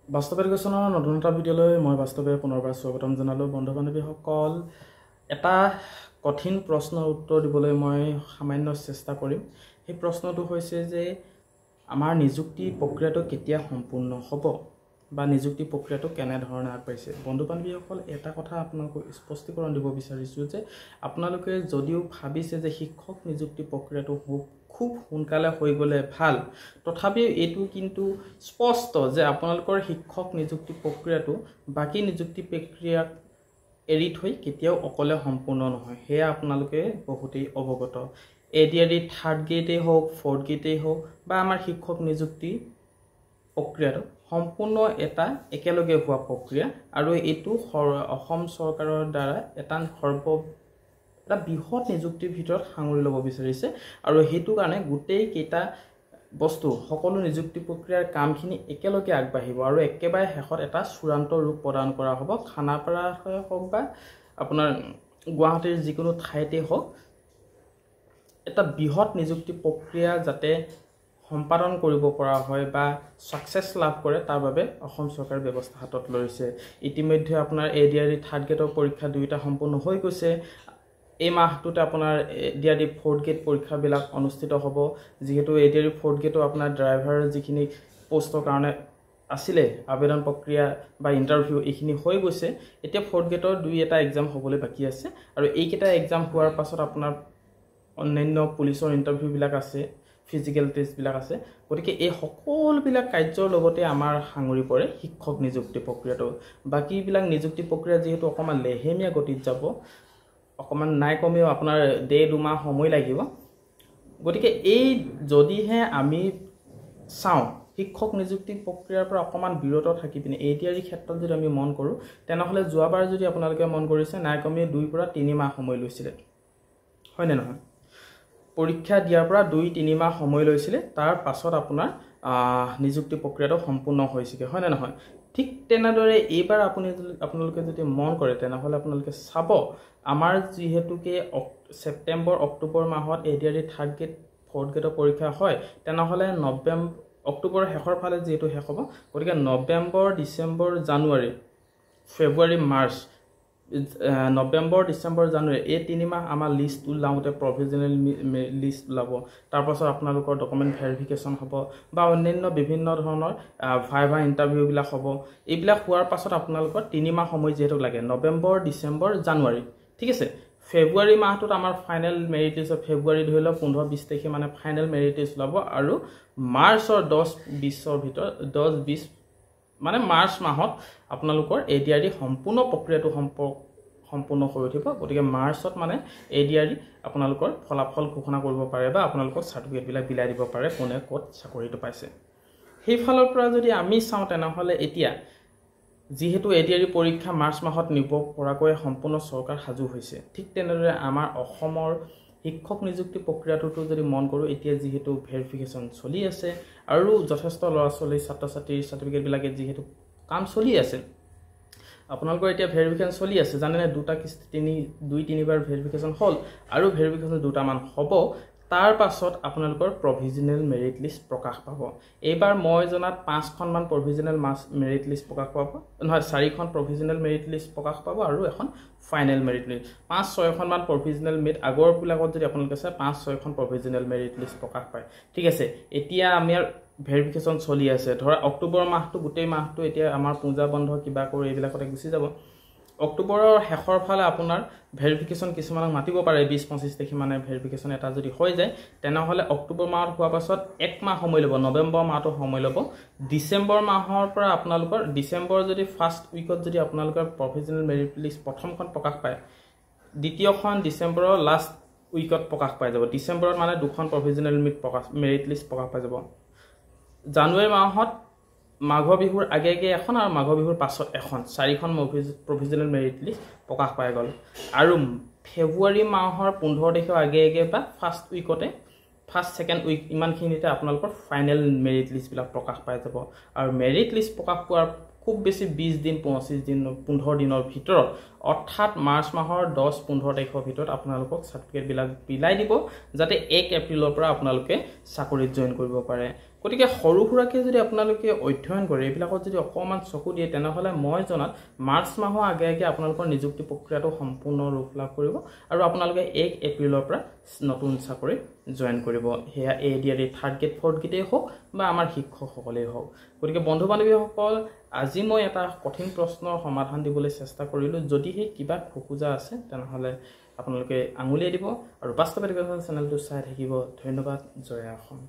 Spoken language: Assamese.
বাস্তৱ এডুকেশ্যনৰ নতুন এটা ভিডিঅ'লৈ মই বাস্তৱে পুনৰবাৰ স্বাগতম জনালোঁ। বন্ধু বান্ধৱীসকল, এটা কঠিন প্ৰশ্নৰ উত্তৰ দিবলৈ মই সামান্য চেষ্টা কৰিম। সেই প্ৰশ্নটো হৈছে যে আমাৰ নিযুক্তি প্ৰক্ৰিয়াটো কেতিয়া সম্পূৰ্ণ হ'ব বা নিযুক্তি প্ৰক্ৰিয়াটো কেনেধৰণে আগবাঢ়িছে। বন্ধু বান্ধৱীসকল, এটা কথা আপোনালোকক স্পষ্টীকৰণ দিব বিচাৰিছোঁ যে আপোনালোকে যদিও ভাবিছে যে শিক্ষক নিযুক্তি প্ৰক্ৰিয়াটো খুব সোনকালে হৈ গ'লে ভাল, তথাপিও এইটো কিন্তু স্পষ্ট যে আপোনালোকৰ শিক্ষক নিযুক্তি প্ৰক্ৰিয়াটো বাকী নিযুক্তি প্ৰক্ৰিয়াক এৰি থৈ কেতিয়াও অকলে সম্পূৰ্ণ নহয়। সেয়া আপোনালোকে বহুতেই অৱগত। ADRE থাৰ্ড গ্ৰেডেই হওক, ফ'ৰ্থ গ্ৰেডেই হওক বা আমাৰ শিক্ষক নিযুক্তি প্ৰক্ৰিয়াটো সম্পূৰ্ণ এটা একেলগে হোৱা প্ৰক্ৰিয়া, আৰু এইটো অসম চৰকাৰৰ দ্বাৰা এটা বৃহৎ নিযুক্তিৰ ভিতৰত সাঙুৰি ল'ব বিচাৰিছে। আৰু সেইটো কাৰণে গোটেইকেইটা বস্তু সকলো নিযুক্তি প্ৰক্ৰিয়াৰ কামখিনি একেলগে আগবাঢ়িব আৰু একেবাৰে শেষত এটা চূড়ান্ত ৰূপ প্ৰদান কৰা হ'ব। খানাপাৰাত হওক বা আপোনাৰ গুৱাহাটীৰ যিকোনো ঠাইতে হওক, এটা বৃহৎ নিযুক্তি প্ৰক্ৰিয়া যাতে সম্পাদন কৰিব পৰা হয় বা ছাকচেছ লাভ কৰে, তাৰ বাবে অসম চৰকাৰে ব্যৱস্থা হাতত লৈছে। ইতিমধ্যে আপোনাৰ ADRE থাৰ্ড গ্ৰেডৰ পৰীক্ষা দুয়োটা সম্পূৰ্ণ হৈ গৈছে। এই মাহটোতে আপোনাৰ ADRE ফ'ৰ্থ গ্ৰেড পৰীক্ষাবিলাক অনুষ্ঠিত হ'ব। যিহেতু ADRE ফ'ৰ্থ গ্ৰেডো আপোনাৰ ড্ৰাইভাৰৰ যিখিনি পোষ্টৰ কাৰণে আছিলে আবেদন প্ৰক্ৰিয়া বা ইণ্টাৰভিউ, এইখিনি হৈ গৈছে। এতিয়া ফ'ৰ্থ গ্ৰেডৰ দুই এটা এক্সাম হ'বলৈ বাকী আছে, আৰু এইকেইটা এক্সাম হোৱাৰ পাছত আপোনাৰ অন্যান্য পুলিচৰ ইণ্টাৰভিউবিলাক আছে, ফিজিকেল টেষ্টবিলাক আছে। গতিকে এই সকলোবিলাক কাৰ্যৰ লগতে আমাৰ সাঙুৰি পৰে শিক্ষক নিযুক্তি প্ৰক্ৰিয়াটো। বাকীবিলাক নিযুক্তি প্ৰক্ৰিয়া যিহেতু অকণমান লেহেমীয়া গতিত যাব, অকণমান নাই কমেও আপোনাৰ 1.5-2 মাহ সময় লাগিব। গতিকে এই যদিহে আমি চাওঁ শিক্ষক নিযুক্তি প্ৰক্ৰিয়াৰ পৰা অকণমান বিৰত থাকি পিনে ADRE ক্ষেত্ৰত যদি আমি মন কৰোঁ, তেনেহ'লে যোৱাবাৰ যদি আপোনালোকে মন কৰিছে, নাই কমেও 2 পৰা 3 মাহ সময় লৈছিলে, হয়নে নহয়? পৰীক্ষা দিয়াৰ পৰা 2-3 মাহ সময় লৈছিলে, তাৰ পাছত আপোনাৰ নিযুক্তি প্ৰক্ৰিয়াটো সম্পূৰ্ণ হৈছেগৈ, হয়নে নহয়? ঠিক তেনেদৰে এইবাৰ আপোনালোকে যদি মন কৰে, তেনেহ'লে আপোনালোকে চাব আমাৰ যিহেতুকে ছেপ্টেম্বৰ অক্টোবৰ মাহত ADRE থাৰ্ড গ্ৰেড ফ'ৰ্থ গ্ৰেডৰ পৰীক্ষা হয়, তেনেহ'লে অক্টোবৰৰ শেষৰ ফালে যিহেতু শেষ হ'ব, গতিকে নৱেম্বৰ, ডিচেম্বৰ, জানুৱাৰী, ফেব্ৰুৱাৰী, মাৰ্চ, নৱেম্বৰ, ডিচেম্বৰ, জানুৱাৰী, এই 3 মাহ আমাৰ লিষ্ট ওলাওঁতে প্ৰভিজনেল লিষ্ট ওলাব। তাৰপাছত আপোনালোকৰ ডকুমেণ্ট ভেৰিফিকেশ্যন হ'ব বা অন্যান্য বিভিন্ন ধৰণৰ ভাইভা ইণ্টাৰভিউবিলাক হ'ব। এইবিলাক হোৱাৰ পাছত আপোনালোকৰ 3 মাহ সময় যিহেতু লাগে, নৱেম্বৰ, ডিচেম্বৰ, জানুৱাৰী, ঠিক আছে। ফেব্ৰুৱাৰী মাহটোত আমাৰ ফাইনেল মেৰিট লিষ্ট, ফেব্ৰুৱাৰী ধৰি লওক 15-20 তাৰিখে মানে ফাইনেল মেৰিট লিষ্ট ওলাব, আৰু মাৰ্চৰ 10-20ৰ ভিতৰত 10-20 মানে মাৰ্চ মাহত আপোনালোকৰ ADRE সম্পূৰ্ণ প্ৰক্ৰিয়াটো সম্পূৰ্ণ হৈ উঠিব। গতিকে মাৰ্চত মানে ADRE আপোনালোকৰ ফলাফল ঘোষণা কৰিব পাৰে বা আপোনালোকৰ চাৰ্টিফিকেটবিলাক বিলাই দিব পাৰে কোনে ক'ত চাকৰিটো পাইছে। সেইফালৰ পৰা যদি আমি চাওঁ, তেনেহ'লে এতিয়া যিহেতু ADRE পৰীক্ষা মাৰ্চ মাহত নিব পৰাকৈ সম্পূৰ্ণ চৰকাৰ সাজু হৈছে, ঠিক তেনেদৰে আমাৰ অসমৰ শিক্ষক নিযুক্তি প্ৰক্ৰিয়াটোতো যদি মন কৰোঁ, এতিয়া যিহেতু ভেৰিফিকেশ্যন চলি আছে আৰু যথেষ্ট ল'ৰা ছোৱালী ছাত্ৰ ছাত্ৰীৰ চাৰ্টিফিকেটবিলাকে যিহেতু কাম চলি আছে, আপোনালোকৰ এতিয়া ভেৰিফিকেশ্যন চলি আছে, জানেনে? 2-3বাৰ ভেৰিফিকেশ্যন হ'ল আৰু ভেৰিফিকেশ্যন 2টামান হ'ব। তাৰ পাছত আপোনালোকৰ প্ৰভিজনেল মেৰিট লিষ্ট প্ৰকাশ পাব। এইবাৰ মই জনাত 5খনমান প্ৰভিজনেল মেৰিট লিষ্ট প্ৰকাশ পাব, নহয় 4খন প্ৰভিজনেল মেৰিট লিষ্ট প্ৰকাশ পাব আৰু এখন ফাইনেল মেৰিট লিষ্ট। 5-6খনমান প্ৰভিজনেল আগৰবিলাকত যদি আপোনালোকে চাই 5-6খন প্ৰভিজনেল মেৰিট লিষ্ট প্ৰকাশ পায়, ঠিক আছে। এতিয়া আমাৰ ভেৰিফিকেশ্যন চলি আছে, ধৰা অক্টোবৰ মাহটো গোটেই মাহটো এতিয়া আমাৰ পূজা বন্ধ কিবা কৰি এইবিলাকতে গুচি যাব। অক্টোবৰৰ শেষৰ ফালে আপোনাৰ ভেৰিফিকেশ্যন কিছুমানক মাতিব পাৰে, 20-25 তাৰিখে মানে ভেৰিফিকেশ্যন এটা যদি হৈ যায়, তেনেহ'লে অক্টোবৰ মাহত হোৱাৰ পাছত 1 মাহ সময় ল'ব, নৱেম্বৰ মাহটো সময় ল'ব। ডিচেম্বৰ মাহৰ পৰা আপোনালোকৰ ডিচেম্বৰ যদি ফাৰ্ষ্ট উইকত যদি আপোনালোকৰ প্ৰভিজনেল মেৰিট লিষ্ট প্ৰথমখন প্ৰকাশ পায়, দ্বিতীয়খন ডিচেম্বৰৰ লাষ্ট উইকত প্ৰকাশ পাই যাব। ডিচেম্বৰত মানে 2খন প্ৰভিজনেল মেৰিট লিষ্ট প্ৰকাশ পাই যাব। জানুৱাৰী মাহত মাঘৰ বিহুৰ আগে এখন আৰু মাঘৰ বিহুৰ পাছত এখন, 4খন প্ৰভিজনেল মেৰিট লিষ্ট প্ৰকাশ পাই গ'ল। আৰু ফেব্ৰুৱাৰী মাহৰ 15 তাৰিখৰ আগে বা ফাৰ্ষ্ট উইকতে, ফাৰ্ষ্ট ছেকেণ্ড উইক ইমানখিনিতে আপোনালোকৰ ফাইনেল মেৰিট লিষ্টবিলাক প্ৰকাশ পাই যাব। আৰু মেৰিট লিষ্ট প্ৰকাশ পোৱাৰ খুব বেছি 20 দিন, 25 দিন, 15 দিনৰ ভিতৰত, অৰ্থাৎ মাৰ্চ মাহৰ 10-15 তাৰিখৰ ভিতৰত আপোনালোকক চাৰ্টিফিকেটবিলাক বিলাই দিব, যাতে 1 এপ্ৰিলৰ পৰা আপোনালোকে চাকৰিত জইন কৰিব পাৰে। গতিকে সৰু সুৰাকৈ যদি আপোনালোকে অধ্যয়ন কৰে, এইবিলাকত যদি অকণমান চকু দিয়ে, তেনেহ'লে মই জনাত মাৰ্চ মাহৰ আগে আগে আপোনালোকৰ নিযুক্তি প্ৰক্ৰিয়াটো সম্পূৰ্ণ ৰূপ লাভ কৰিব আৰু আপোনালোকে 1 এপ্ৰিলৰ পৰা নতুন চাকৰি জইন কৰিব। সেয়া ADR থাৰ্ড গ্ৰেড ফ'ৰ্থ গ্ৰেডেই হওক বা আমাৰ শিক্ষকসকলেই হওক। গতিকে বন্ধু বান্ধৱীসকল, আজি মই এটা কঠিন প্ৰশ্নৰ সমাধান দিবলৈ চেষ্টা কৰিলোঁ। যদিহে কিবা খোকোজা আছে তেনেহ'লে আপোনালোকে আঙুলিয়াই দিব আৰু বাস্তৱ এডুকেশ্যন চেনেলটো চাই থাকিব। ধন্যবাদ। জয় অসম।